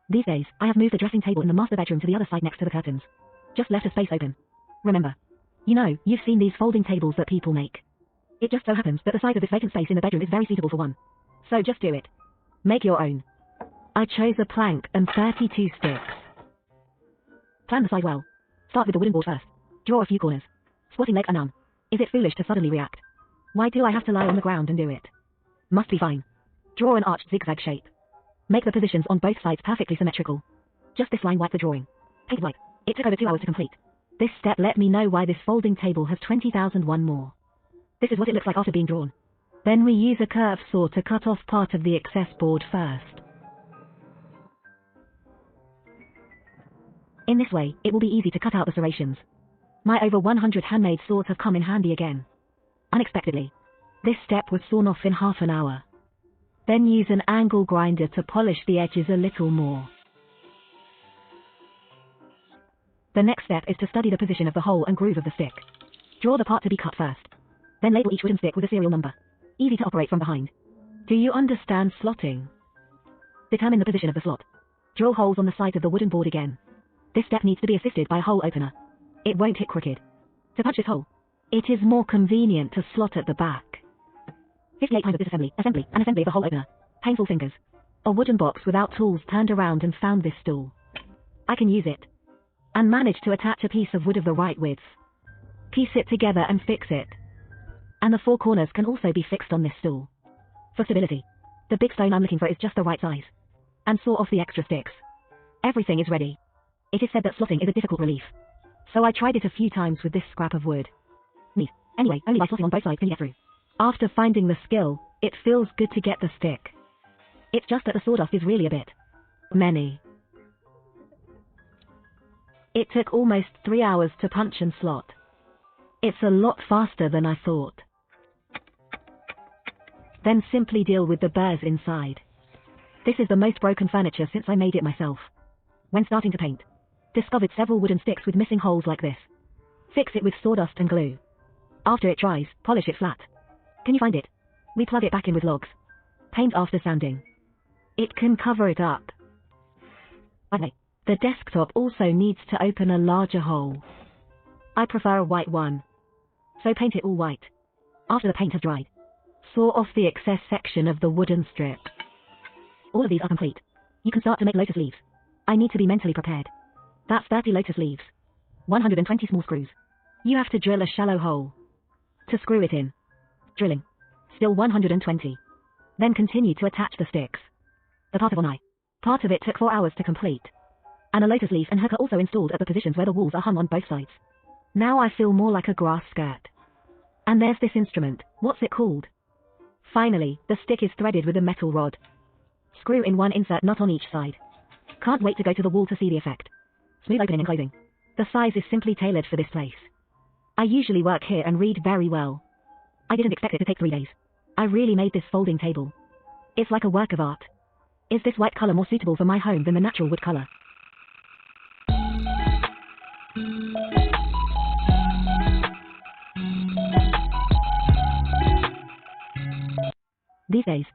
These days, I have moved the dressing table in the master bedroom to the other side next to the curtains. Just left a space open. Remember. You know, you've seen these folding tables that people make. It just so happens that the size of this vacant space in the bedroom is very suitable for one. So just do it. Make your own. I chose a plank and 32 sticks. Plan the side well. Start with the wooden board first. Draw a few corners. Squatting leg and arm. Is it foolish to suddenly react? Why do I have to lie on the ground and do it? Must be fine. Draw an arched zigzag shape. Make the positions on both sides perfectly symmetrical. Just this line wipe the drawing. Paint white. It took over 2 hours to complete. This step let me know why this folding table has 20,001 more. This is what it looks like after being drawn. Then we use a curve saw to cut off part of the excess board first. In this way, it will be easy to cut out the serrations. My over 100 handmade saws have come in handy again. Unexpectedly. This step was sawn off in half an hour. Then use an angle grinder to polish the edges a little more. The next step is to study the position of the hole and groove of the stick. Draw the part to be cut first. Then label each wooden stick with a serial number. Easy to operate from behind. Do you understand slotting? Determine the position of the slot. Drill holes on the sides of the wooden board again. This step needs to be assisted by a hole opener. It won't hit crooked. To punch this hole, it is more convenient to slot at the back. 58 times of disassembly, assembly, and assembly of the hole opener. Painful fingers. A wooden box without tools turned around and found this stool. I can use it. And managed to attach a piece of wood of the right width. Piece it together and fix it. And the 4 corners can also be fixed on this stool. For stability, the big stone I'm looking for is just the right size. And saw off the extra sticks. Everything is ready. It is said that slotting is a difficult relief. So I tried it a few times with this scrap of wood. Neat. Anyway, only by slotting on both sides can you get through. After finding the skill, it feels good to get the stick. It's just that the sawdust is really a bit many. It took almost 3 hours to punch and slot. It's a lot faster than I thought. Then simply deal with the burrs inside. This is the most broken furniture since I made it myself. When starting to paint, discovered several wooden sticks with missing holes like this. Fix it with sawdust and glue. After it dries, polish it flat. Can you find it? We plug it back in with logs. Paint after sanding. It can cover it up. Okay. The desktop also needs to open a larger hole. I prefer a white one. So paint it all white. After the paint has dried, saw off the excess section of the wooden strip. All of these are complete. You can start to make lotus leaves. I need to be mentally prepared. That's 30 lotus leaves. 120 small screws. You have to drill a shallow hole to screw it in. Drilling. Still 120. Then continue to attach the sticks. The part of one eye. Part of it took 4 hours to complete. And a lotus leaf and hook are also installed at the positions where the walls are hung on both sides. Now I feel more like a grass skirt. And there's this instrument. What's it called? Finally, the stick is threaded with a metal rod. Screw in one insert nut on each side. Can't wait to go to the wall to see the effect. Smooth opening and closing. The size is simply tailored for this place. I usually work here and read very well. I didn't expect it to take 3 days. I really made this folding table. It's like a work of art. Is this white color more suitable for my home than the natural wood color? These days,